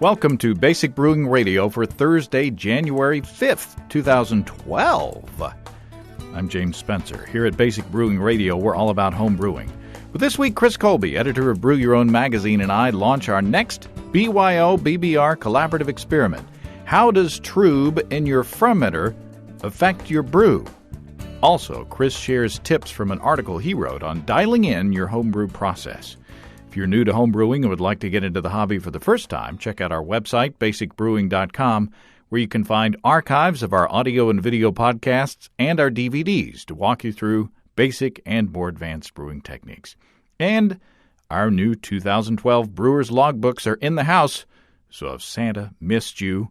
Welcome to Basic Brewing Radio for Thursday, January 5th, 2012. I'm James Spencer. Here at Basic Brewing Radio, we're all about home brewing. But this week, Chris Colby, editor of Brew Your Own magazine, and I launch our next BYO-BBR collaborative experiment. How does Trub in your fermenter affect your brew? Also, Chris shares tips from an article he wrote on dialing in your homebrew process. If you're new to homebrewing and would like to get into the hobby for the first time, check out our website, basicbrewing.com, where you can find archives of our audio and video podcasts and our DVDs to walk you through basic and more advanced brewing techniques. And our new 2012 Brewers Logbooks are in the house, so if Santa missed you,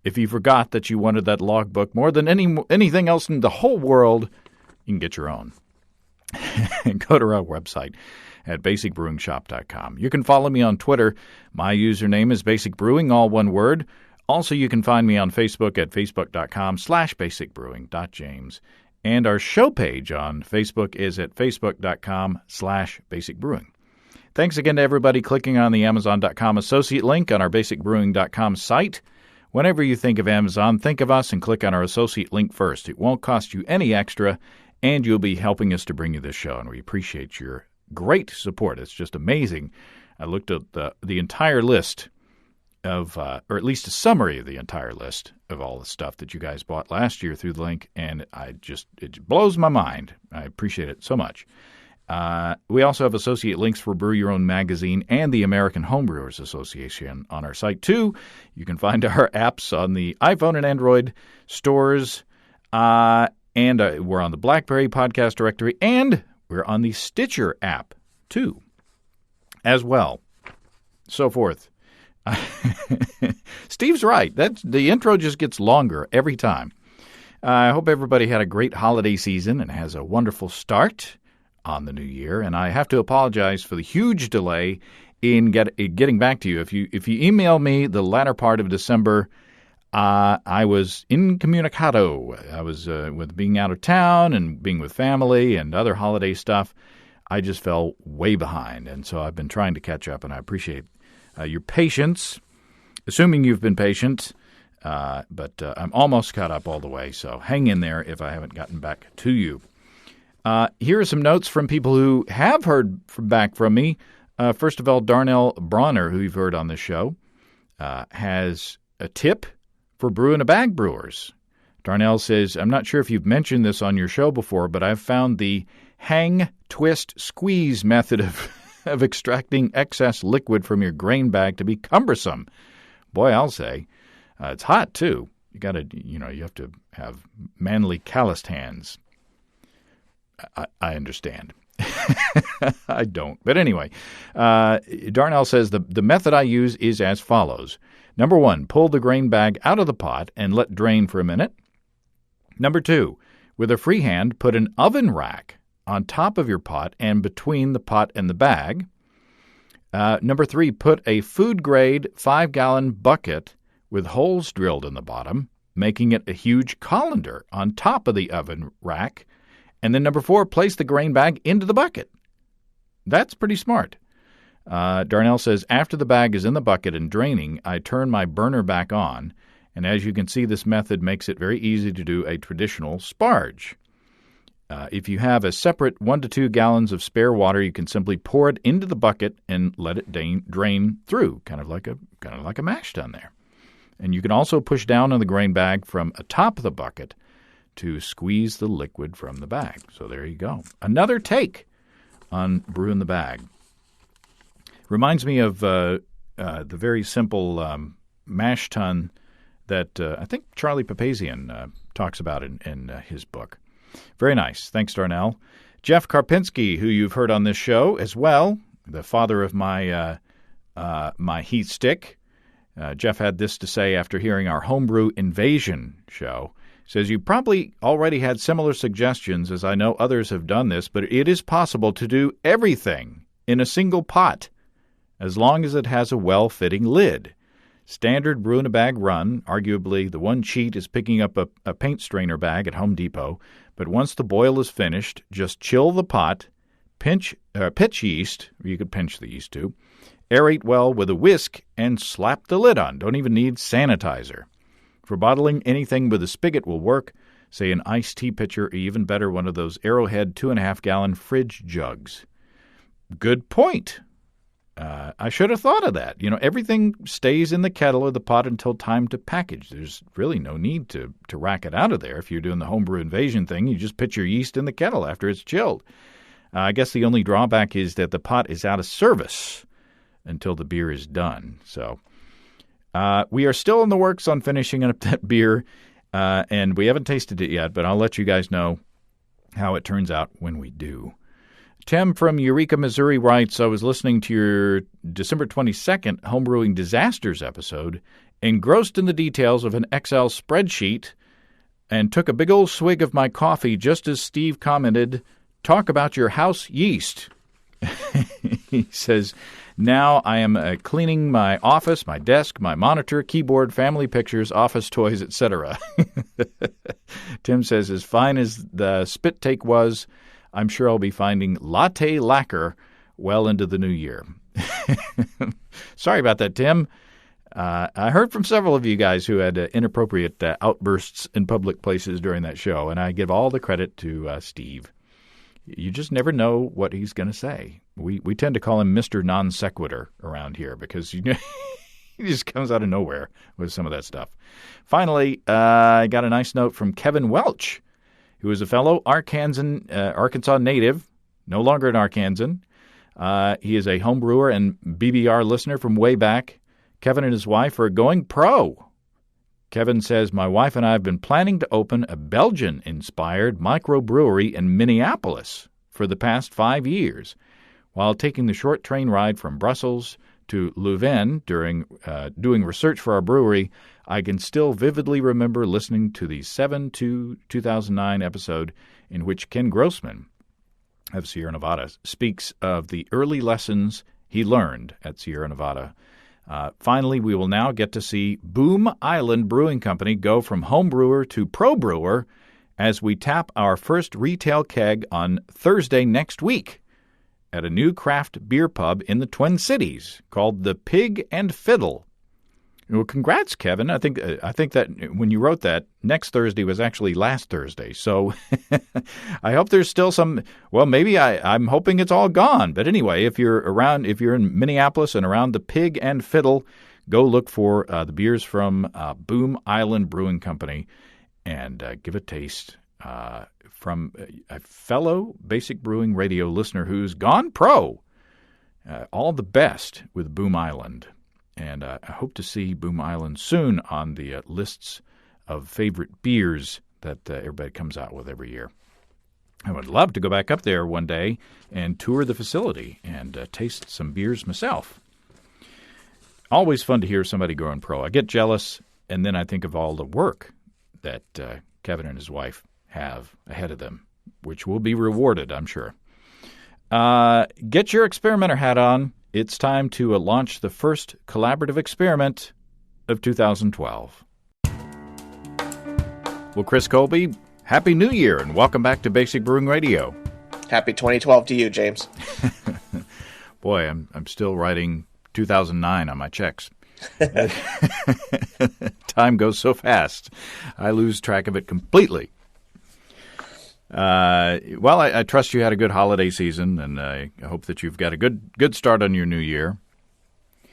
if you forgot that you wanted that logbook more than anything else in the whole world, you can get your own. Go to our website at basicbrewingshop.com. You can follow me on Twitter. My username is Basic Brewing, all one word. Also, you can find me on Facebook at facebook.com/basicbrewing.james. And our show page on Facebook is at facebook.com/basicbrewing. Thanks again to everybody clicking on the Amazon.com associate link on our basicbrewing.com site. Whenever you think of Amazon, think of us and click on our associate link first. It won't cost you any extra, and you'll be helping us to bring you this show, and we appreciate your great support. It's just amazing. I looked at the entire list of, or at least a summary of the entire list of all the stuff that you guys bought last year through the link, and it blows my mind. I appreciate it so much. We also have associate links for Brew Your Own magazine and the American Homebrewers Association on our site, too. You can find our apps on the iPhone and Android stores, and we're on the BlackBerry podcast directory, and we're on the Stitcher app, too, as well. So forth. Steve's right. The intro just gets longer every time. I hope everybody had a great holiday season and has a wonderful start on the new year. And I have to apologize for the huge delay in getting back to you. If you email me the latter part of December, I was incommunicado. I was with being out of town and being with family and other holiday stuff. I just fell way behind, and so I've been trying to catch up, and I appreciate your patience, assuming you've been patient, but I'm almost caught up all the way, so hang in there if I haven't gotten back to you. Here are some notes from people who have heard back from me. First of all, Darnell Bronner, who you've heard on this show, has a tip for brew-in-a-bag brewers. Darnell says, I'm not sure if you've mentioned this on your show before, but I've found the hang, twist, squeeze method of extracting excess liquid from your grain bag to be cumbersome. Boy, I'll say. It's hot, too. You have to have manly calloused hands. I understand. I don't. But anyway, Darnell says the method I use is as follows. Number 1, pull the grain bag out of the pot and let drain for a minute. Number 2, with a free hand, put an oven rack on top of your pot and between the pot and the bag. Number 3, put a food-grade 5-gallon bucket with holes drilled in the bottom, making it a huge colander on top of the oven rack. And then number 4, place the grain bag into the bucket. That's pretty smart. Darnell says, after the bag is in the bucket and draining, I turn my burner back on. And as you can see, this method makes it very easy to do a traditional sparge. If you have a separate 1 to 2 gallons of spare water, you can simply pour it into the bucket and let it drain through, kind of like a mash tun there. And you can also push down on the grain bag from atop of the bucket to squeeze the liquid from the bag. So there you go. Another take on brew in the bag. Reminds me of the very simple mash tun that I think Charlie Papazian talks about in his book. Very nice. Thanks, Darnell. Jeff Karpinski, who you've heard on this show as well, the father of my heat stick. Jeff had this to say after hearing our Homebrew Invasion show. He says, you probably already had similar suggestions, as I know others have done this, but it is possible to do everything in a single pot, as long as it has a well-fitting lid. Standard brew-in-a-bag run, arguably the one cheat is picking up a paint strainer bag at Home Depot, but once the boil is finished, just chill the pot, pitch yeast, or you could pinch the yeast too, Aerate well with a whisk and slap the lid on. Don't even need sanitizer. For bottling, anything with a spigot will work. Say an iced tea pitcher, or even better, one of those Arrowhead 2.5-gallon fridge jugs. Good point. I should have thought of that. Everything stays in the kettle or the pot until time to package. There's really no need to rack it out of there. If you're doing the homebrew invasion thing, you just put your yeast in the kettle after it's chilled. I guess the only drawback is that the pot is out of service until the beer is done. So we are still in the works on finishing up that beer, and we haven't tasted it yet, but I'll let you guys know how it turns out when we do. Tim from Eureka, Missouri writes, I was listening to your December 22nd Homebrewing Disasters episode, engrossed in the details of an Excel spreadsheet, and took a big old swig of my coffee just as Steve commented, talk about your house yeast. He says, now I am cleaning my office, my desk, my monitor, keyboard, family pictures, office toys, etc. Tim says, as fine as the spit take was, I'm sure I'll be finding latte lacquer well into the new year. Sorry about that, Tim. I heard from several of you guys who had inappropriate outbursts in public places during that show, and I give all the credit to Steve. You just never know what he's going to say. We tend to call him Mr. Non Sequitur around here because he just comes out of nowhere with some of that stuff. Finally, I got a nice note from Kevin Welch, who is a fellow Arkansas native, no longer an Arkansan. He is a home brewer and BBR listener from way back. Kevin and his wife are going pro. Kevin says, my wife and I have been planning to open a Belgian-inspired microbrewery in Minneapolis for the past 5 years. While taking the short train ride from Brussels to Leuven during doing research for our brewery, I can still vividly remember listening to the 7/2/2009 episode in which Ken Grossman of Sierra Nevada speaks of the early lessons he learned at Sierra Nevada. Finally, we will now get to see Boom Island Brewing Company go from home brewer to pro brewer as we tap our first retail keg on Thursday next week at a new craft beer pub in the Twin Cities called the Pig and Fiddle. Well, congrats, Kevin. I think that when you wrote that, next Thursday was actually last Thursday. So I hope there's still some. Well, maybe I'm hoping it's all gone. But anyway, if you're in Minneapolis and around the Pig and Fiddle, go look for the beers from Boom Island Brewing Company and give a taste from a fellow Basic Brewing Radio listener who's gone pro. All the best with Boom Island. And I hope to see Boom Island soon on the lists of favorite beers that everybody comes out with every year. I would love to go back up there one day and tour the facility and taste some beers myself. Always fun to hear somebody going pro. I get jealous, and then I think of all the work that Kevin and his wife have ahead of them, which will be rewarded, I'm sure. Get your experimenter hat on. It's time to launch the first collaborative experiment of 2012. Well, Chris Colby, Happy New Year and welcome back to Basic Brewing Radio. Happy 2012 to you, James. Boy, I'm still writing 2009 on my checks. Time goes so fast. I lose track of it completely. Well, I trust you had a good holiday season, and I hope that you've got a good start on your new year.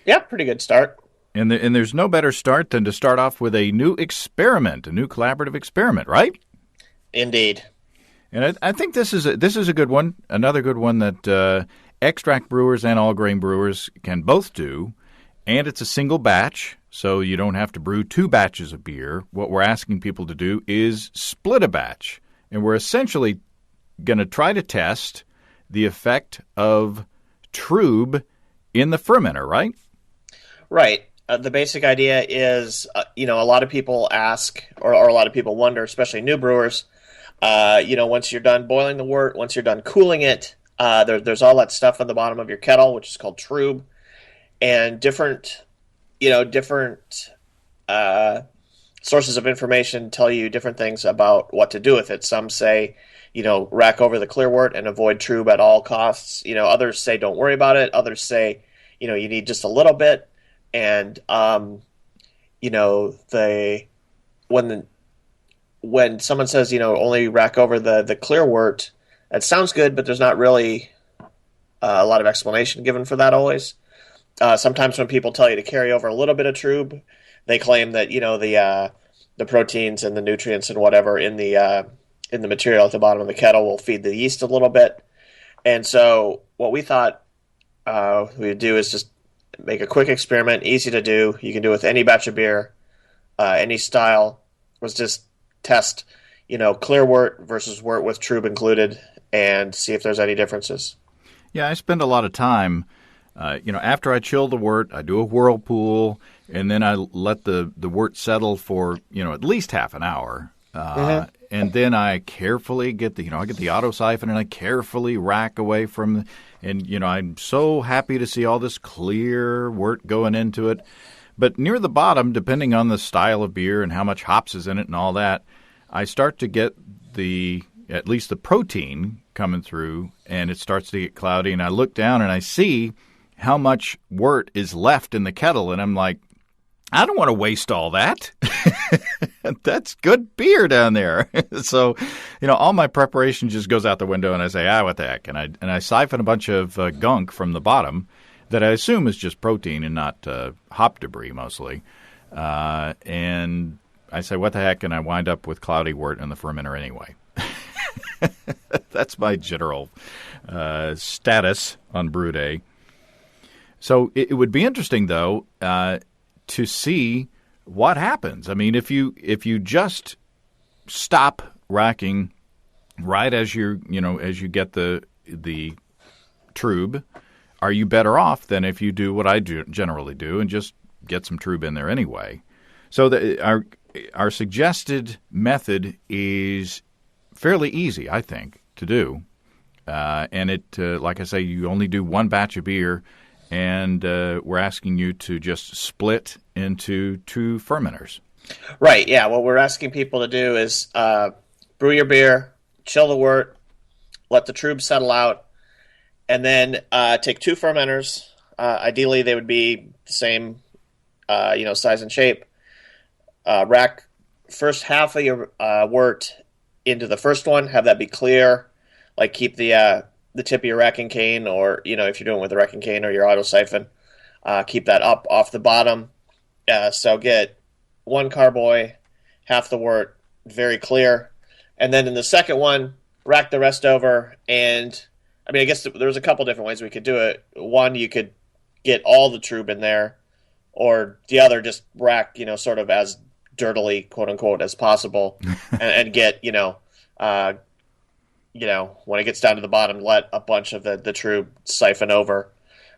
Yeah, pretty good start. And there's no better start than to start off with a new experiment, a new collaborative experiment, right? Indeed. And I think this is a good one, another good one that extract brewers and all grain brewers can both do, and it's a single batch, so you don't have to brew 2 batches of beer. What we're asking people to do is split a batch. And we're essentially going to try to test the effect of Trub in the fermenter, right? Right. The basic idea is, a lot of people ask, or a lot of people wonder, especially new brewers, once you're done boiling the wort, once you're done cooling it, there's all that stuff on the bottom of your kettle, which is called Trub, and different sources of information tell you different things about what to do with it. Some say, rack over the clear wort and avoid Trub at all costs. Others say don't worry about it. Others say, you need just a little bit. And the when someone says only rack over the clear wort, that sounds good, but there's not really a lot of explanation given for that always. Sometimes when people tell you to carry over a little bit of trub, they claim that the proteins and the nutrients and whatever in the material at the bottom of the kettle will feed the yeast a little bit. And so what we thought we would do is just make a quick experiment, easy to do. You can do it with any batch of beer, any style. Was just test, clear wort versus wort with trub included, and see if there's any differences. Yeah, I spend a lot of time. After I chill the wort, I do a whirlpool, and then I let the wort settle for at least half an hour. And then I carefully get I get the auto siphon and I carefully rack away from, and I'm so happy to see all this clear wort going into it. But near the bottom, depending on the style of beer and how much hops is in it and all that, I start to get at least the protein coming through, and it starts to get cloudy. And I look down and I see how much wort is left in the kettle, and I'm like, I don't want to waste all that. That's good beer down there. So, all my preparation just goes out the window, and I say, what the heck? And I siphon a bunch of gunk from the bottom that I assume is just protein and not hop debris mostly. And I say, what the heck? And I wind up with cloudy wort in the fermenter anyway. That's my general status on brew day. So it would be interesting, though, to see what happens. I mean, if you just stop racking right as as you get the trub, are you better off than if you do what I generally do and just get some trub in there anyway? So our suggested method is fairly easy, I think, to do. And it, like I say, you only do one batch of beer, and we're asking you to just split into 2 fermenters. Right, yeah. What we're asking people to do is brew your beer, chill the wort, let the trub settle out, and then take 2 fermenters. Ideally, they would be the same size and shape. Rack first half of your wort into the first one, have that be clear, like keep the tip of your racking cane, or if you're doing it with a racking cane or your auto siphon, keep that up off the bottom. So get 1 carboy, half the wort, very clear, and then in the second one, rack the rest over. And I mean, I guess there's a couple different ways we could do it. One, you could get all the trub in there, or the other, just rack sort of as dirtily, quote unquote, as possible, and get when it gets down to the bottom, let a bunch of the trub siphon over,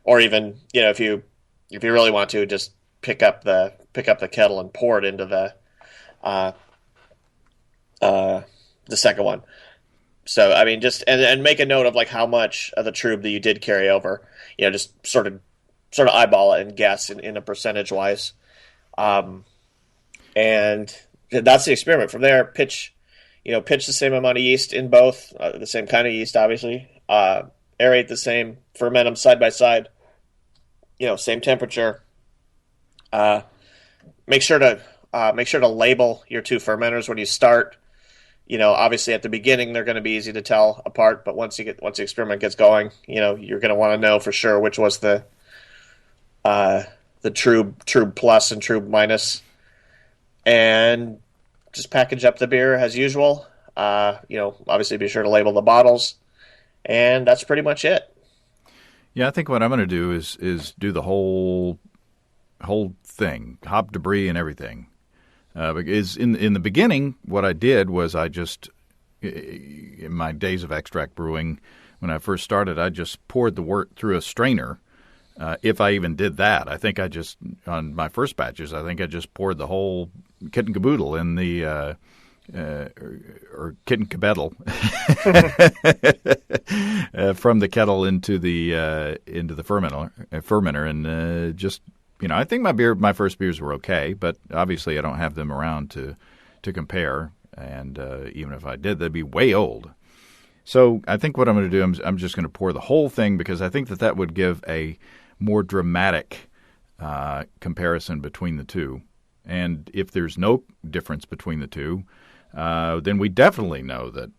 or even if you really want to, just pick up the kettle and pour it into the second one. So I mean, just and make a note of like how much of the trub that you did carry over. Just sort of eyeball it and guess in a percentage wise. And that's the experiment. From there, pitch the same amount of yeast in both, the same kind of yeast, obviously. Aerate the same, ferment them side by side. Same temperature. Make sure to label your 2 fermenters when you start. Obviously at the beginning they're going to be easy to tell apart, but once the experiment gets going, you're going to want to know for sure which was the trub plus and trub minus, and just package up the beer as usual. Obviously be sure to label the bottles, and that's pretty much it. Yeah, I think what I'm going to do is do the whole thing, hop debris and everything. Because in the beginning, what I did was I just, in my days of extract brewing, when I first started, I just poured the wort through a strainer. If I even did that, I think on my first batches, I think I just poured the whole kit and caboodle in the, or kit and caboodle from the kettle into the fermenter, and just, I think my first beers were okay, but obviously I don't have them around to compare, and even if I did, they'd be way old. So I think what I'm going to do, I'm just going to pour the whole thing, because I think that would give a more dramatic comparison between the two. And if there's no difference between the two, then we definitely know that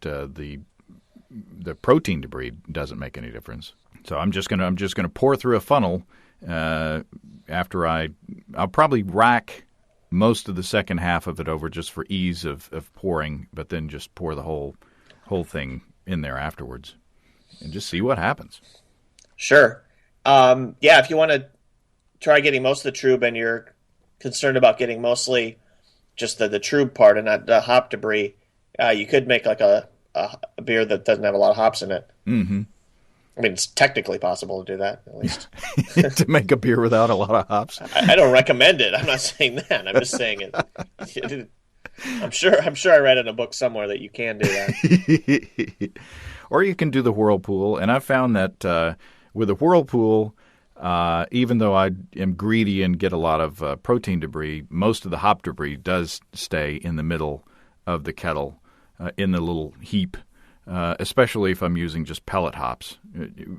the protein debris doesn't make any difference. So I'm just gonna pour through a funnel after I'll probably rack most of the second half of it over just for ease of pouring, but then just pour the whole thing in there afterwards and just see what happens. Sure. If you want to try getting most of the Trub and you're concerned about getting mostly just the Trub part and not the hop debris, you could make like a beer that doesn't have a lot of hops in it. Mm-hmm. I mean, it's technically possible to do that, at least. To make a beer without a lot of hops. I don't recommend it. I'm not saying that. I'm just saying it. I'm sure I read in a book somewhere that you can do that. Or you can do the whirlpool. And I found that with a whirlpool, even though I am greedy and get a lot of protein debris, most of the hop debris does stay in the middle of the kettle, in the little heap. Especially if I'm using just pellet hops.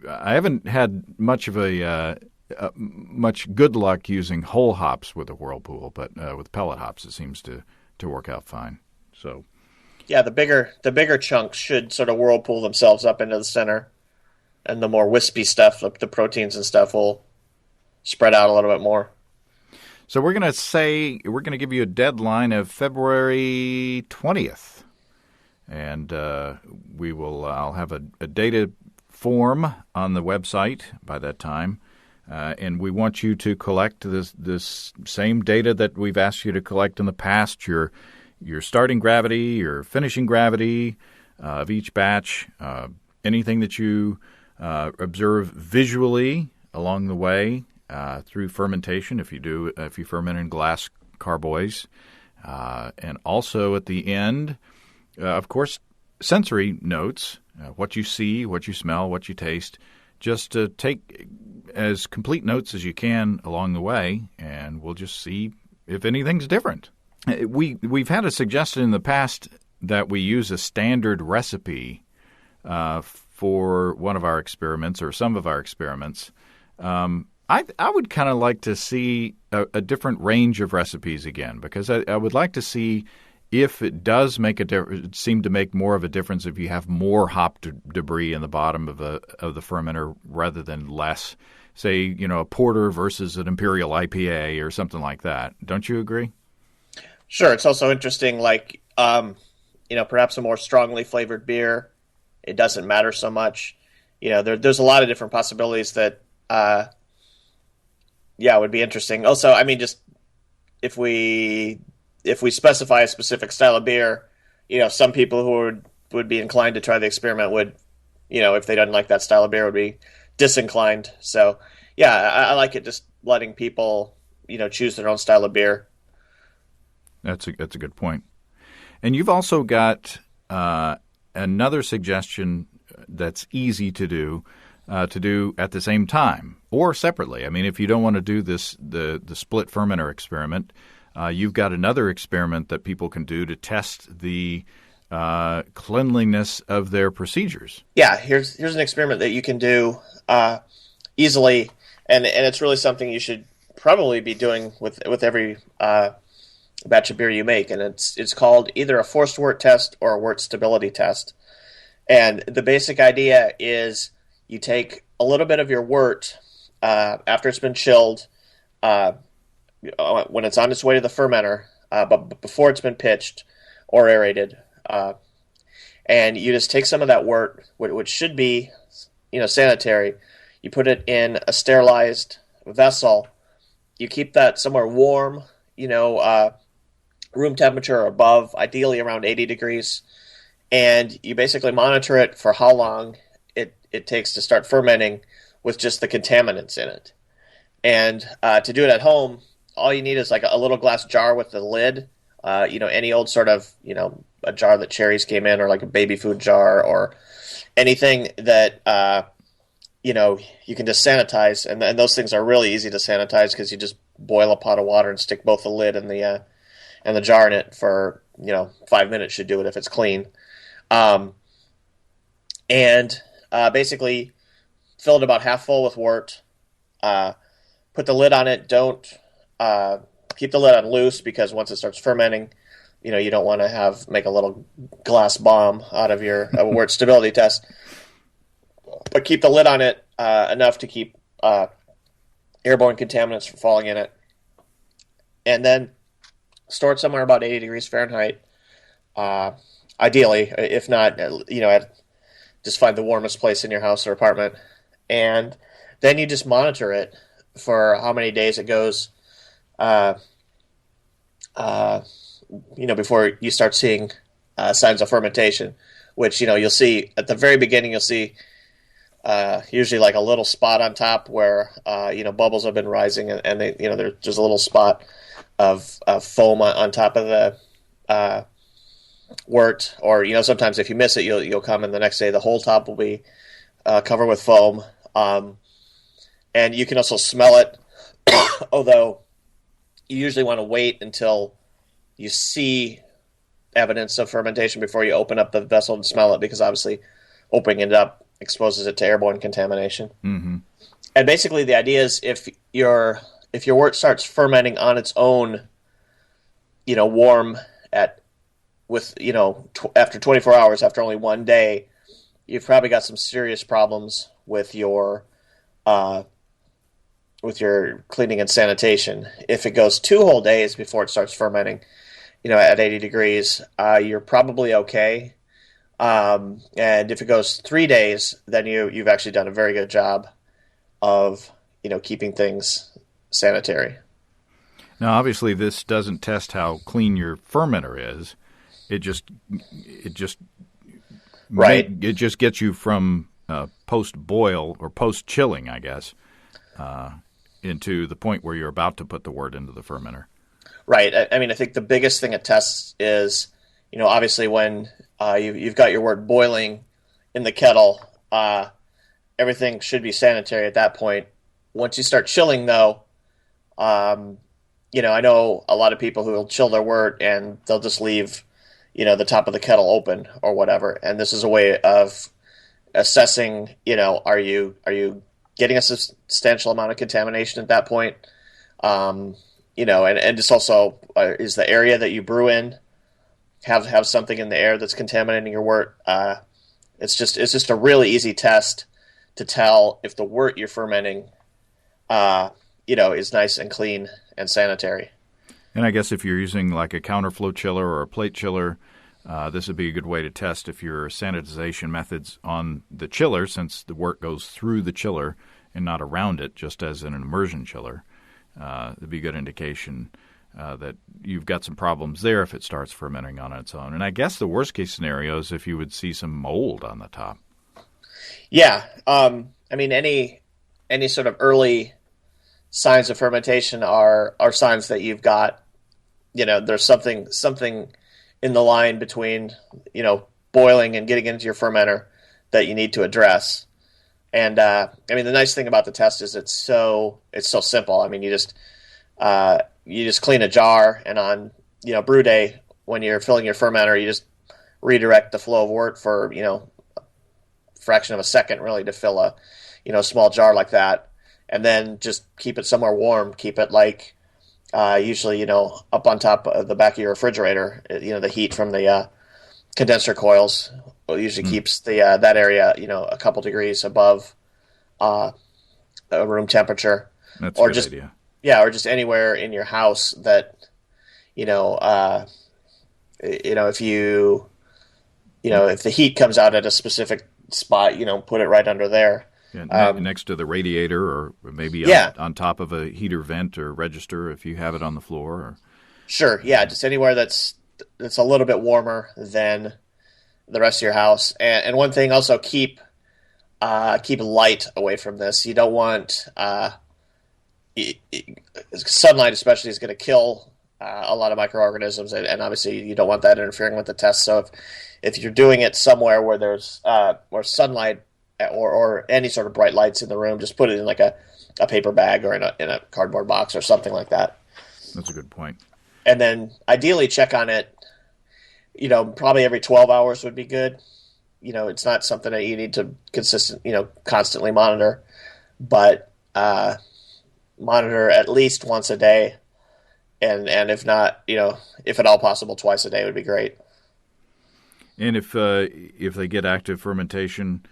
I haven't had much good luck using whole hops with a whirlpool, but with pellet hops it seems to work out fine. So, yeah, the bigger chunks should sort of whirlpool themselves up into the center, and the more wispy stuff, the proteins and stuff, will spread out a little bit more. So we're going to give you a deadline of February 20th. And I'll have a data form on the website by that time. And we want you to collect this same data that we've asked you to collect in the past, your starting gravity, your finishing gravity of each batch, anything that you observe visually along the way through fermentation, if you ferment in glass carboys. And also at the end, of course, sensory notes, what you see, what you smell, what you taste, just to take as complete notes as you can along the way, and we'll just see if anything's different. We've had a suggestion in the past that we use a standard recipe for one of our experiments or some of our experiments. I would kind of like to see a different range of recipes again, because I would like to see if it does make seem to make more of a difference if you have more hop debris in the bottom of the fermenter rather than less. Say, a porter versus an imperial IPA or something like that. Don't you agree? Sure. It's also interesting, like, perhaps a more strongly flavored beer, it doesn't matter so much. There's a lot of different possibilities that, would be interesting. Also, I mean, just if we specify a specific style of beer, some people who would be inclined to try the experiment would, if they didn't like that style of beer, would be disinclined. So, yeah, I like it just letting people, choose their own style of beer. That's a good point. And you've also got another suggestion that's easy to do at the same time or separately. I mean, if you don't want to do the split fermenter experiment, you've got another experiment that people can do to test the cleanliness of their procedures. Yeah, here's an experiment that you can do easily, and it's really something you should probably be doing with every batch of beer you make, and it's called either a forced wort test or a wort stability test. And the basic idea is you take a little bit of your wort after it's been chilled, when it's on its way to the fermenter, but before it's been pitched or aerated, and you just take some of that wort, which should be, sanitary. You put it in a sterilized vessel. You keep that somewhere warm, room temperature or above, ideally around 80 degrees, and you basically monitor it for how long it takes to start fermenting with just the contaminants in it. And to do it at home, all you need is like a little glass jar with the lid, any old sort of, a jar that cherries came in, or like a baby food jar, or anything that, you can just sanitize. And those things are really easy to sanitize because you just boil a pot of water and stick both the lid and the jar in it for, 5 minutes should do it if it's clean. Basically fill it about half full with wort, Put the lid on it. Don't keep the lid on loose, because once it starts fermenting, you don't want to make a little glass bomb out of your wort stability test. But keep the lid on it enough to keep airborne contaminants from falling in it. And then store it somewhere about 80 degrees Fahrenheit. Ideally, if not, just find the warmest place in your house or apartment. And then you just monitor it for how many days it goes, before you start seeing signs of fermentation, which, you'll see at the very beginning. You'll see usually like a little spot on top where, bubbles have been rising, and they, there's a little spot of foam on top of the wort. Or, sometimes if you miss it, you'll come in the next day, the whole top will be covered with foam. And you can also smell it, although you usually want to wait until you see evidence of fermentation before you open up the vessel and smell it, because obviously opening it up exposes it to airborne contamination. Mm-hmm. And basically the idea is if your wort starts fermenting on its own, warm after 24 hours, after only one day, you've probably got some serious problems with your cleaning and sanitation. If it goes 2 whole days before it starts fermenting, at 80 degrees, you're probably okay. And if it goes 3 days, then you've actually done a very good job of, keeping things sanitary. Now, obviously, this doesn't test how clean your fermenter is. It just right. It just gets you from post boil or post chilling, I guess, into the point where you're about to put the wort into the fermenter. Right. I think the biggest thing it tests is, obviously when you've got your wort boiling in the kettle, everything should be sanitary at that point. Once you start chilling, though, I know a lot of people who will chill their wort and they'll just leave, the top of the kettle open or whatever. And this is a way of assessing, are you getting a substantial amount of contamination at that point? And just also, is the area that you brew in have something in the air that's contaminating your wort? It's just a really easy test to tell if the wort you're fermenting, is nice and clean and sanitary. And I guess if you're using like a counterflow chiller or a plate chiller, this would be a good way to test if your sanitization methods on the chiller, since the wort goes through the chiller and not around it, just as in an immersion chiller. It'd be a good indication that you've got some problems there if it starts fermenting on its own. And I guess the worst case scenario is if you would see some mold on the top. Yeah. Any sort of early signs of fermentation are signs that you've got, there's something in the line between, boiling and getting into your fermenter that you need to address. And the nice thing about the test is it's so simple. You just clean a jar, and on brew day, when you're filling your fermenter, you just redirect the flow of wort for a fraction of a second, really, to fill a small jar like that, and then just keep it somewhere warm. Keep it like usually up on top of the back of your refrigerator. The heat from the condenser coils usually keeps that area a couple degrees above room temperature. That's a good idea. Yeah, or just anywhere in your house that if the heat comes out at a specific spot, put it right under there. Yeah, next to the radiator, or maybe on top of a heater vent or register if you have it on the floor. Or... Sure, yeah, just anywhere that's a little bit warmer than the rest of your house. And one thing also, keep light away from this. You don't want sunlight, especially, is going to kill a lot of microorganisms, and obviously you don't want that interfering with the test. So if you're doing it somewhere where there's where sunlight or any sort of bright lights in the room, just put it in like a paper bag or in a cardboard box or something like that. That's a good point. And then ideally check on it, probably every 12 hours would be good. It's not something that you need to constantly monitor, but monitor at least once a day, and if not, if at all possible, twice a day would be great. And if they get active fermentation,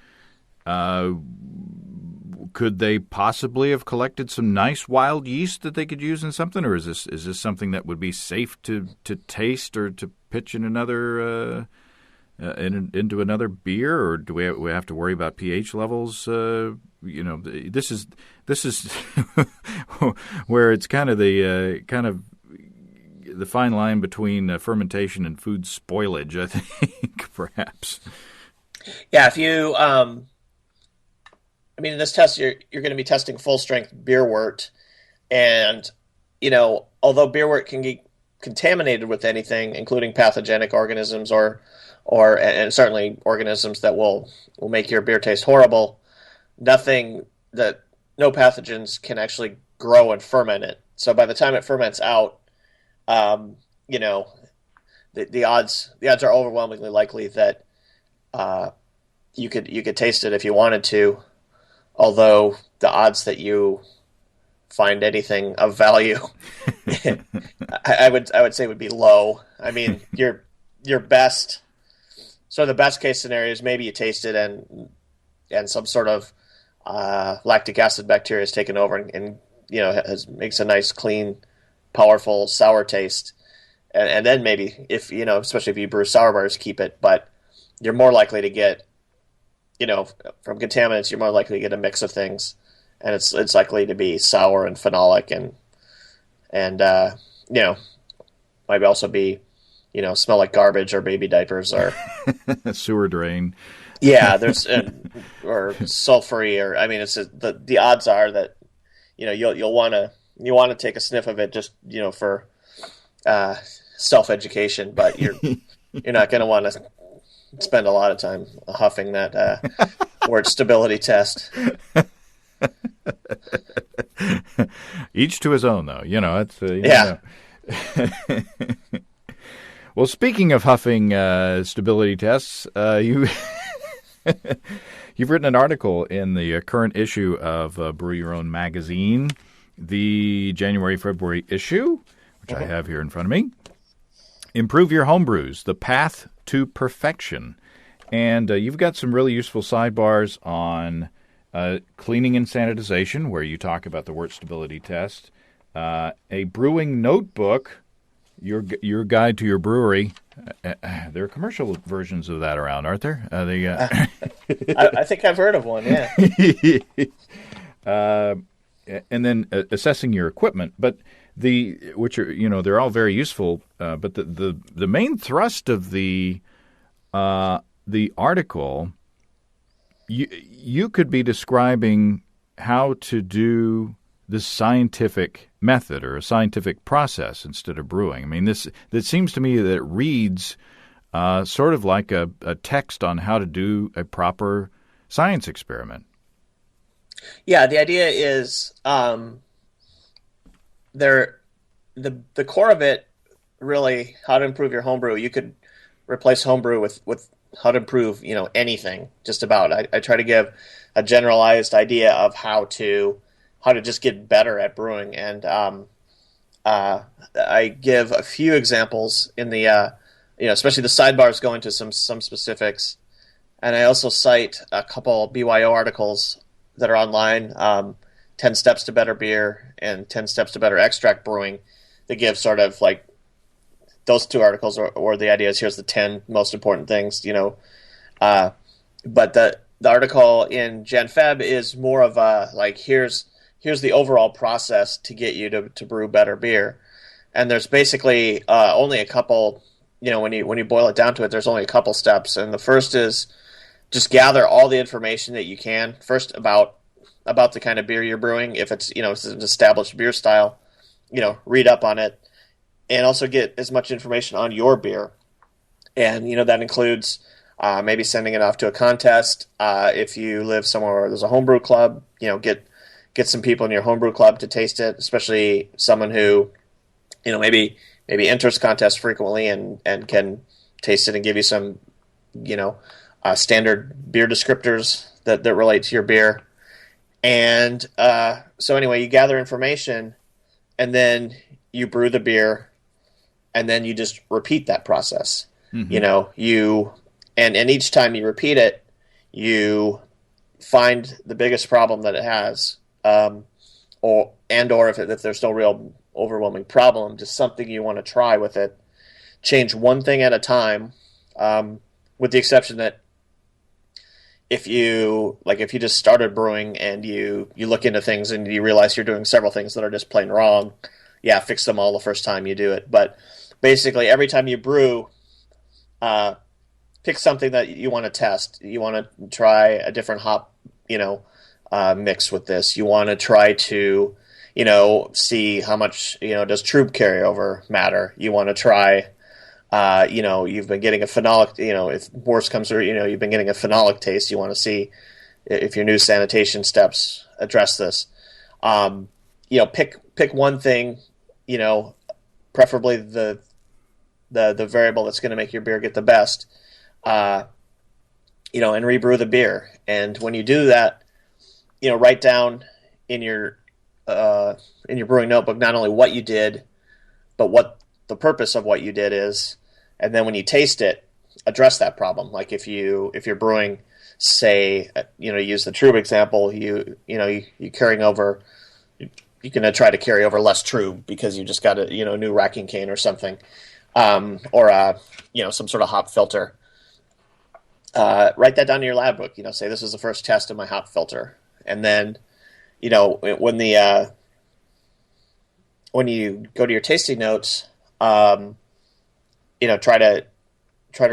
could they possibly have collected some nice wild yeast that they could use in something, or is this something that would be safe to taste or to pitch in another into another beer, or do we have to worry about pH levels? This is where it's kind of the fine line between fermentation and food spoilage, I think, perhaps. Yeah, if you, in this test, you're going to be testing full strength beer wort, and although beer wort can get contaminated with anything, including pathogenic organisms and certainly organisms that will make your beer taste horrible, no pathogens can actually grow and ferment it. So by the time it ferments out, the odds are overwhelmingly likely that you could taste it if you wanted to. Although the odds that you find anything of value, I would say would be low. I mean, your best, so the best case scenario is maybe you taste it and some sort of lactic acid bacteria is taken over and makes a nice, clean, powerful sour taste, and then maybe if especially if you brew sour bars, keep it. But you're more likely to get from contaminants, you're more likely to get a mix of things, and it's likely to be sour and phenolic and might also be smell like garbage or baby diapers or sewer drain. Yeah, there's or sulfury, or it's the odds are that you'll want to take a sniff of it just for self-education, but you're not going to want to spend a lot of time huffing that wort stability test. Each to his own, though. It's yeah. Well, speaking of huffing stability tests, you've written an article in the current issue of Brew Your Own magazine, the January-February issue, which I have here in front of me. Improve Your Homebrews, The Path to Perfection. And you've got some really useful sidebars on cleaning and sanitization, where you talk about the wort stability test, a brewing notebook, your guide to your brewery. There are commercial versions of that around, aren't there? I think I've heard of one, yeah. And then assessing your equipment. But which are they're all very useful. But the main thrust of the article, you could be describing how to do this scientific method or a scientific process instead of brewing. That seems to me that it reads sort of like a text on how to do a proper science experiment. Yeah, the idea is the core of it, really, how to improve your homebrew. You could replace homebrew with how to improve, anything, just about. I try to give a generalized idea of how to just get better at brewing, and I give a few examples in the especially the sidebars go into some specifics, and I also cite a couple BYO articles that are online, 10 Steps to Better Beer and 10 Steps to Better Extract Brewing, that give sort of like those two articles, or the idea is here's the 10 most important things, but the article in Gen Feb is more of a like here's the overall process to get you to brew better beer, and there's basically only a couple. When you boil it down to it, there's only a couple steps, and the first is just gather all the information that you can first about the kind of beer you're brewing. If it's it's an established beer style, read up on it, and also get as much information on your beer, and that includes maybe sending it off to a contest. If you live somewhere where there's a homebrew club, get some people in your homebrew club to taste it, especially someone who, maybe enters contests frequently and can taste it and give you some, standard beer descriptors that relate to your beer. And so anyway, you gather information, and then you brew the beer, and then you just repeat that process. Mm-hmm. You know, and each time you repeat it, you find the biggest problem that it has, or if there's no real overwhelming problem, just something you want to try with it. Change one thing at a time, with the exception that if you just started brewing and you look into things and you realize you're doing several things that are just plain wrong, yeah, fix them all the first time you do it. But basically, every time you brew, pick something that you want to test. You want to try a different hop, mix with this. You want to try to, see how much, does Trub carryover matter? You want to try, you've been getting a phenolic, if worse comes through, you've been getting a phenolic taste. You want to see if your new sanitation steps address this. Pick one thing, preferably the variable that's going to make your beer get the best, and rebrew the beer. And when you do that, write down in your brewing notebook not only what you did, but what the purpose of what you did is. And then when you taste it, address that problem. Like if you're brewing, say, use the Trub example, you carrying over, you're going to try to carry over less Trub because you just got a new racking cane or something, or some sort of hop filter. Write that down in your lab book. Say this is the first test of my hop filter, and then when you go to your tasting notes, try to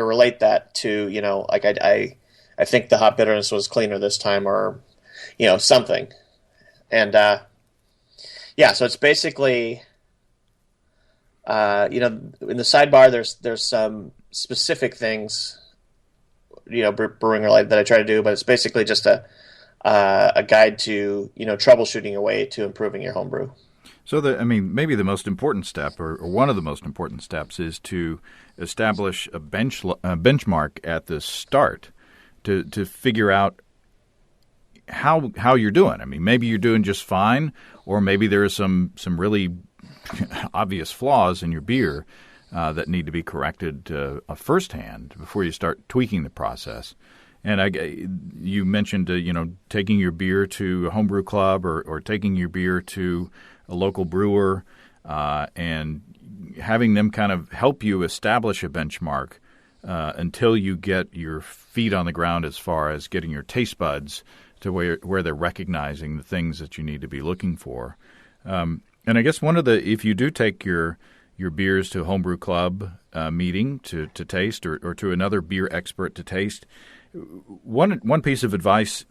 relate that to like I think the hop bitterness was cleaner this time, or something, and so it's basically in the sidebar there's some specific things brewing related that I try to do, but it's basically just a guide to troubleshooting your way to improving your homebrew. So, maybe the most important step, or one of the most important steps, is to establish a benchmark at the start to figure out how you're doing. Maybe you're doing just fine, or maybe there are some really obvious flaws in your beer that need to be corrected firsthand before you start tweaking the process. And you mentioned, taking your beer to a homebrew club or taking your beer to a local brewer and having them kind of help you establish a benchmark until you get your feet on the ground as far as getting your taste buds to where they're recognizing the things that you need to be looking for. And I guess if you do take your beers to a homebrew club meeting to taste or to another beer expert to taste, one piece of advice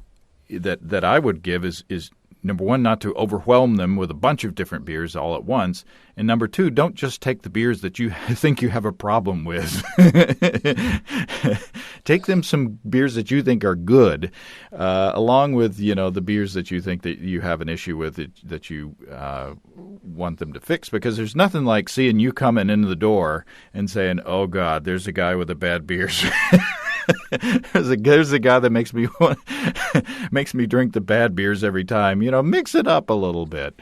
that I would give is number one, not to overwhelm them with a bunch of different beers all at once. And number two, don't just take the beers that you think you have a problem with. Take them some beers that you think are good, along with, the beers that you think that you have an issue with that you want them to fix. Because there's nothing like seeing you coming into the door and saying, oh, God, there's a guy with a bad beer. There's a guy that makes me drink the bad beers every time. Mix it up a little bit.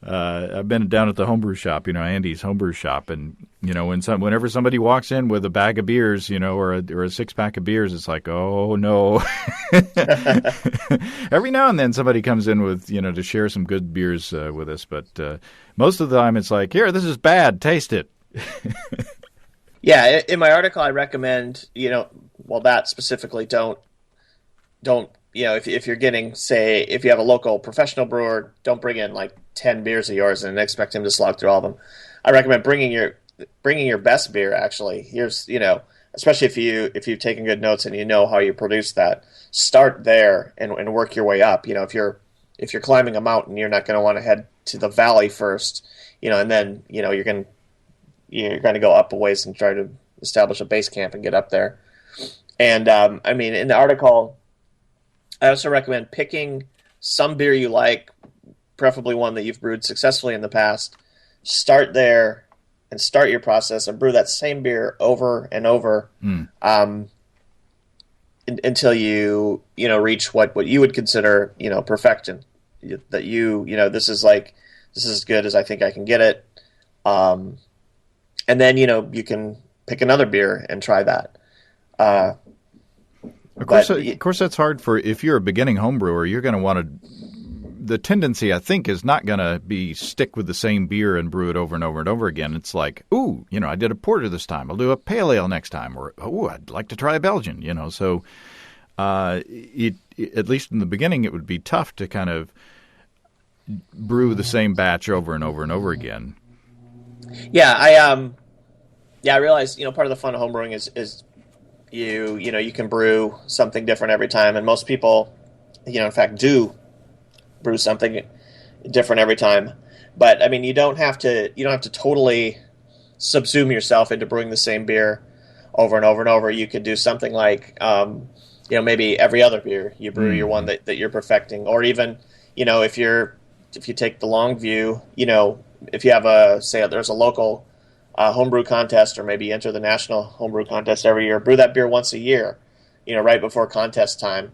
I've been down at the homebrew shop, Andy's homebrew shop, and whenever somebody walks in with a bag of beers, or a 6-pack of beers, it's like, oh no. Every now and then somebody comes in with to share some good beers with us, but most of the time it's like, here, this is bad, taste it. Yeah, in my article I recommend that specifically don't if you're getting, say, if you have a local professional brewer, don't bring in like 10 beers of yours and expect him to slog through all of them. I recommend bringing your best beer. Actually, here's especially if you've taken good notes and how you produce that, start there and work your way up. If you're climbing a mountain, you're not going to want to head to the valley first, and then you're going to go up a ways and try to establish a base camp and get up there. And in the article, I also recommend picking some beer you like, preferably one that you've brewed successfully in the past. Start there and start your process and brew that same beer over and over until you reach what you would consider perfection. that this is as good as I think I can get it. And then you can pick another beer and try that. Of course, that's hard for if you're a beginning home brewer. You're going to want to. The tendency, I think, is not going to be stick with the same beer and brew it over and over and over again. It's like, ooh, I did a porter this time. I'll do a pale ale next time, or I'd like to try a Belgian. So at least in the beginning, it would be tough to kind of brew the same batch over and over and over again. Yeah, I realize part of the fun of homebrewing is you can brew something different every time, and most people in fact do brew something different every time. But I mean, you don't have to totally subsume yourself into brewing the same beer over and over and over. You could do something like maybe every other beer you brew your one that you're perfecting, or even if you take the long view, if you have there's a local homebrew contest, or maybe enter the national homebrew contest every year, brew that beer once a year, right before contest time,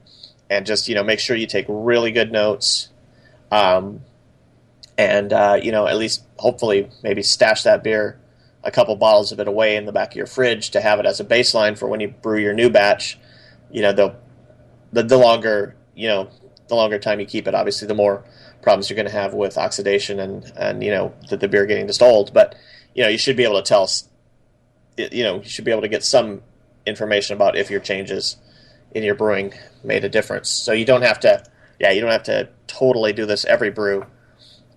and just make sure you take really good notes, and at least hopefully maybe stash that beer, a couple bottles of it away in the back of your fridge to have it as a baseline for when you brew your new batch. The longer time you keep it, obviously the more problems you're going to have with oxidation and the beer getting just old. But you should be able to tell, you should be able to get some information about if your changes in your brewing made a difference. So you don't have to totally do this every brew.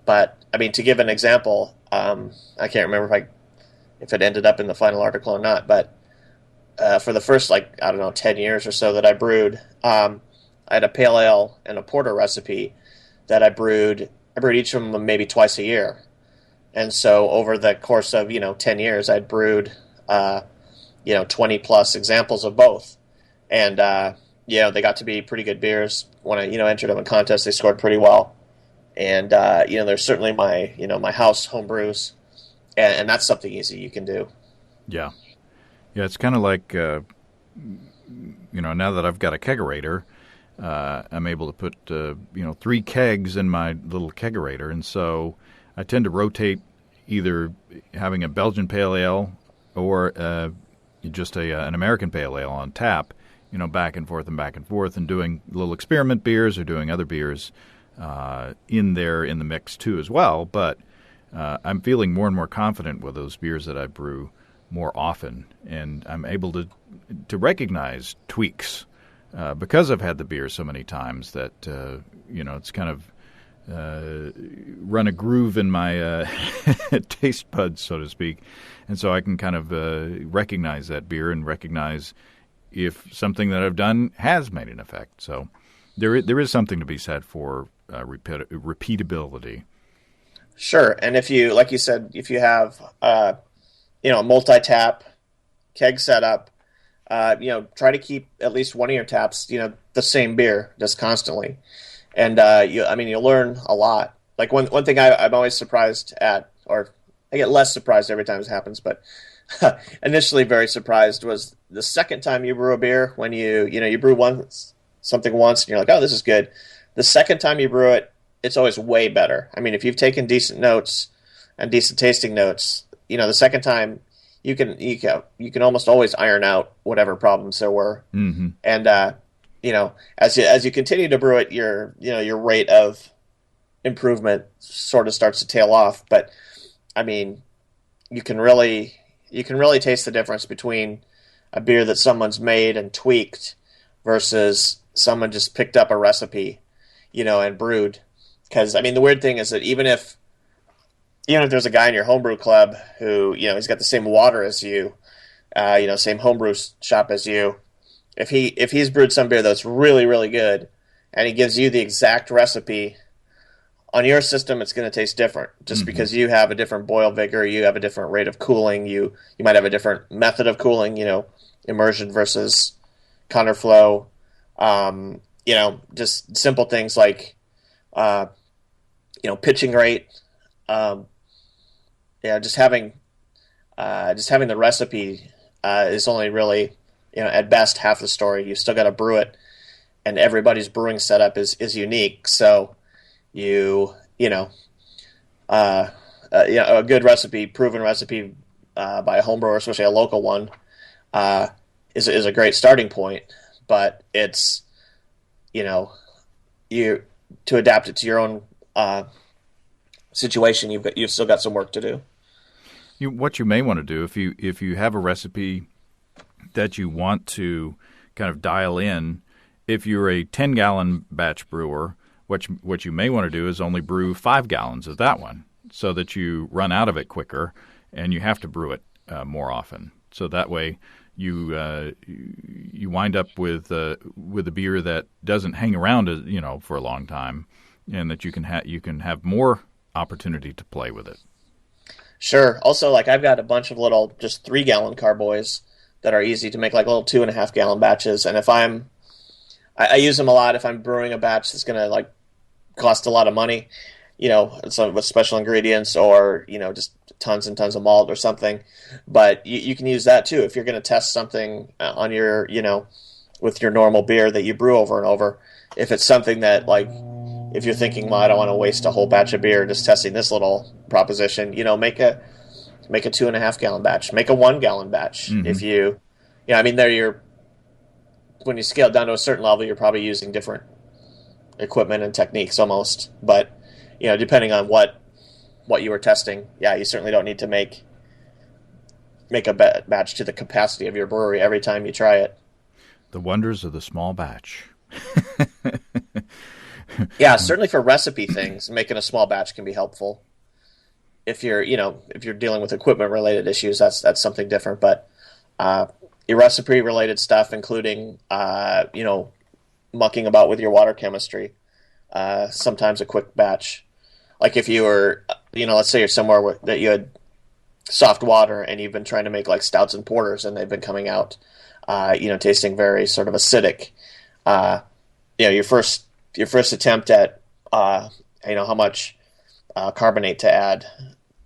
But I mean, to give an example, I can't remember if it ended up in the final article or not, but for the first 10 years or so that I brewed, I had a pale ale and a porter recipe that I brewed each of them maybe twice a year. And so over the course of 10 years, I'd brewed 20 plus examples of both, and they got to be pretty good beers. When I entered them in contests, they scored pretty well. And there's certainly my house home brews, and that's something easy you can do. Yeah, it's kind of like now that I've got a kegerator, I'm able to put 3 kegs in my little kegerator, and so I tend to rotate either having a Belgian pale ale or just an American pale ale on tap, back and forth and doing little experiment beers or doing other beers in the mix too as well. But I'm feeling more and more confident with those beers that I brew more often, and I'm able to recognize tweaks because I've had the beer so many times that it's kind of run a groove in my taste buds, so to speak, and so I can kind of recognize that beer and recognize if something that I've done has made an effect. So there is something to be said for repeatability. Sure, and if you, like you said, if you have a multi-tap keg setup, try to keep at least one of your taps, the same beer just constantly. And you'll learn a lot. Like one thing I'm always surprised at, or I get less surprised every time this happens, but initially very surprised, was the second time you brew a beer, when you brew something once and you're like, oh, this is good. The second time you brew it, it's always way better. I mean, if you've taken decent notes and decent tasting notes, the second time you can almost always iron out whatever problems there were. Mm-hmm. And as you continue to brew it, your rate of improvement sort of starts to tail off. But I mean, you can really taste the difference between a beer that someone's made and tweaked versus someone just picked up a recipe, and brewed. Because I mean, the weird thing is that even if there's a guy in your homebrew club who he's got the same water as you, same homebrew shop as you, if he's brewed some beer that's really, really good, and he gives you the exact recipe, on your system it's going to taste different, just because you have a different boil vigor, you have a different rate of cooling, you might have a different method of cooling, immersion versus counterflow, just simple things like pitching rate, just having the recipe is only really at best half the story. You still got to brew it, and everybody's brewing setup is unique. So you know, a good recipe, proven recipe by a home brewer, especially a local one, is a great starting point. But it's, you know, you to adapt it to your own situation, you've still got some work to do. What you may want to do if you have a recipe that you want to kind of dial in, if you're a 10-gallon batch brewer, what you may want to do is only brew 5 gallons of that one, so that you run out of it quicker and you have to brew it more often. So that way you wind up with a beer that doesn't hang around for a long time, and that you can have more opportunity to play with it. Sure. Also, like I've got a bunch of little just 3-gallon carboys that are easy to make, like little 2.5-gallon batches. And if I use them a lot if I'm brewing a batch that's going to like cost a lot of money, some with special ingredients or, just tons and tons of malt or something. But you can use that too if you're going to test something on your, with your normal beer that you brew over and over. If it's something that, like, if you're thinking, well, I don't want to waste a whole batch of beer just testing this little proposition, make a 2.5-gallon batch, make a 1-gallon batch. Mm-hmm. If when you scale down to a certain level, you're probably using different equipment and techniques almost. But, depending on what you were testing, you certainly don't need to make a batch to the capacity of your brewery every time you try it. The wonders of the small batch. Yeah, certainly for recipe things, making a small batch can be helpful. If you're dealing with equipment related issues, that's something different. But your recipe related stuff, including mucking about with your water chemistry, sometimes a quick batch. Like if you were, let's say you're somewhere that you had soft water and you've been trying to make like stouts and porters, and they've been coming out, tasting very sort of acidic. Your first attempt at how much carbonate to add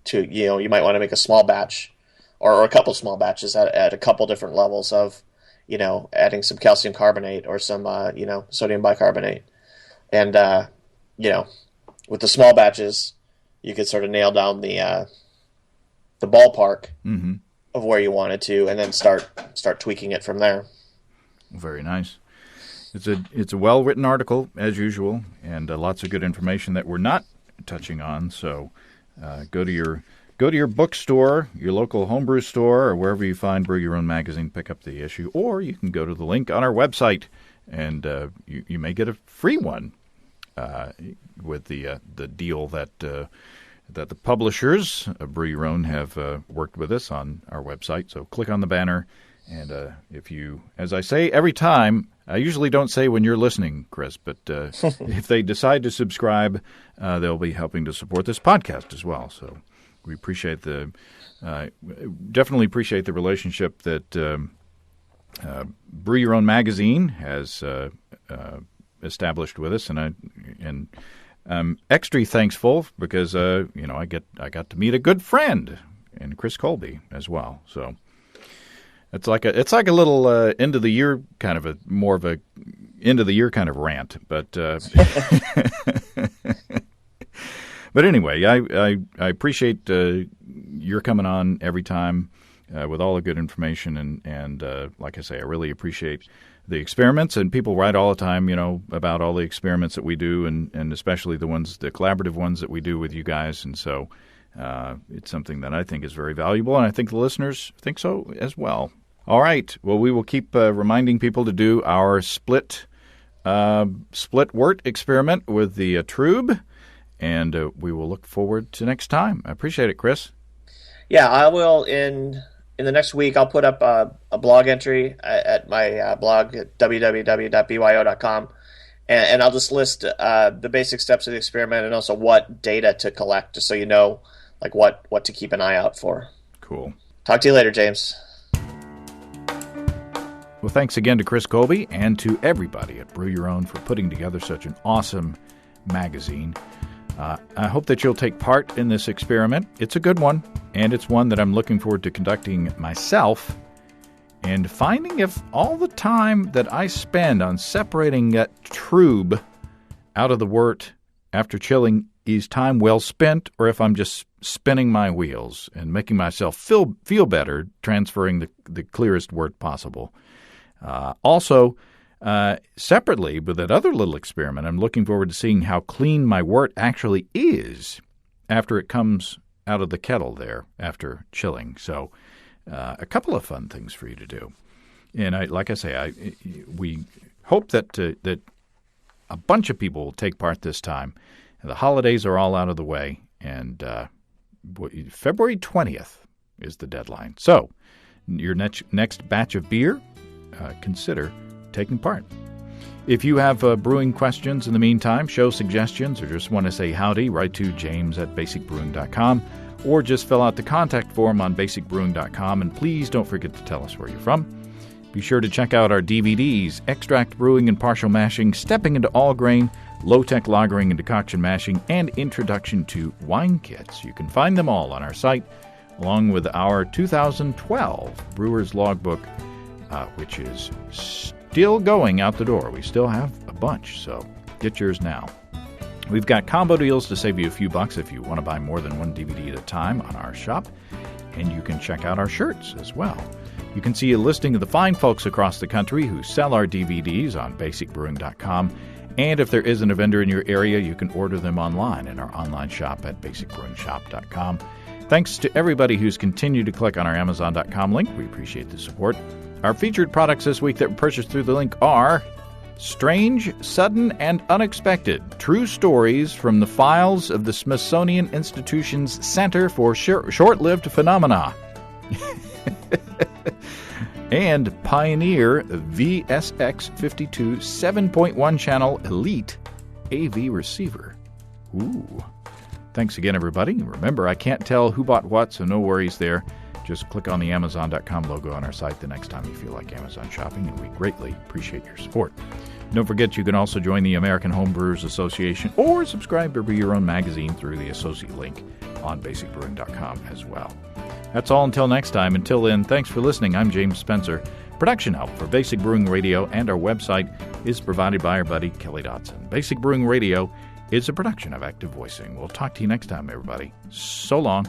to, you might want to make a small batch or a couple small batches at a couple different levels of, adding some calcium carbonate or some sodium bicarbonate. And with the small batches, you could sort of nail down the ballpark mm-hmm. of where you wanted to, and then start tweaking it from there. Very nice. It's a well-written article, as usual, and lots of good information that we're not touching on. So go to your bookstore, your local homebrew store, or wherever you find Brew Your Own magazine, pick up the issue. Or you can go to the link on our website, and you may get a free one with the deal that the publishers of Brew Your Own have worked with us on our website. So click on the banner, and if you, as I say every time, I usually don't say when you're listening, Chris, but if they decide to subscribe, they'll be helping to support this podcast as well. So we appreciate definitely appreciate the relationship that Brew Your Own magazine has established with us, and I'm extra thankful because I got to meet a good friend in Chris Colby as well. So. It's like a little end of the year kind of more of a end of the year kind of rant, but but anyway, I appreciate your coming on every time with all the good information, and like I say, I really appreciate the experiments, and people write all the time, about all the experiments that we do, and especially the collaborative ones that we do with you guys, and so. It's something that I think is very valuable, and I think the listeners think so as well. All right. Well, we will keep reminding people to do our split wort experiment with the Trub, and we will look forward to next time. I appreciate it, Chris. Yeah, I will in the next week. I'll put up a blog entry at my blog at www.byo.com, and I'll just list the basic steps of the experiment and also what data to collect, just so you know. Like what to keep an eye out for. Cool. Talk to you later, James. Well, thanks again to Chris Colby and to everybody at Brew Your Own for putting together such an awesome magazine. I hope that you'll take part in this experiment. It's a good one, and it's one that I'm looking forward to conducting myself and finding if all the time that I spend on separating that Trub out of the wort after chilling is time well spent, or if I'm just spinning my wheels and making myself feel better, transferring the clearest wort possible. Also, separately, with that other little experiment, I'm looking forward to seeing how clean my wort actually is after it comes out of the kettle there after chilling. So a couple of fun things for you to do. And we hope that a bunch of people will take part this time. The holidays are all out of the way, and February 20th is the deadline. So your next batch of beer, consider taking part. If you have brewing questions in the meantime, show suggestions, or just want to say howdy, write to james@basicbrewing.com, or just fill out the contact form on basicbrewing.com, and please don't forget to tell us where you're from. Be sure to check out our DVDs, Extract Brewing and Partial Mashing, Stepping into All Grain, Low-Tech Lagering and Decoction Mashing, and Introduction to Wine Kits. You can find them all on our site, along with our 2012 Brewer's Logbook, which is still going out the door. We still have a bunch, so get yours now. We've got combo deals to save you a few bucks if you want to buy more than one DVD at a time on our shop, and you can check out our shirts as well. You can see a listing of the fine folks across the country who sell our DVDs on basicbrewing.com, and if there isn't a vendor in your area, you can order them online in our online shop at basicbrewingshop.com. Thanks to everybody who's continued to click on our Amazon.com link. We appreciate the support. Our featured products this week that were purchased through the link are Strange, Sudden, and Unexpected, True Stories from the Files of the Smithsonian Institution's Center for Short-Lived Phenomena. And Pioneer VSX52 7.1 channel Elite AV receiver. Ooh. Thanks again, everybody. Remember, I can't tell who bought what, so no worries there. Just click on the Amazon.com logo on our site the next time you feel like Amazon shopping, and we greatly appreciate your support. Don't forget, you can also join the American Homebrewers Association or subscribe to Brew Your Own magazine through the associate link on basicbrewing.com as well. That's all until next time. Until then, thanks for listening. I'm James Spencer. Production help for Basic Brewing Radio and our website is provided by our buddy Kelly Dodson. Basic Brewing Radio is a production of Active Voicing. We'll talk to you next time, everybody. So long.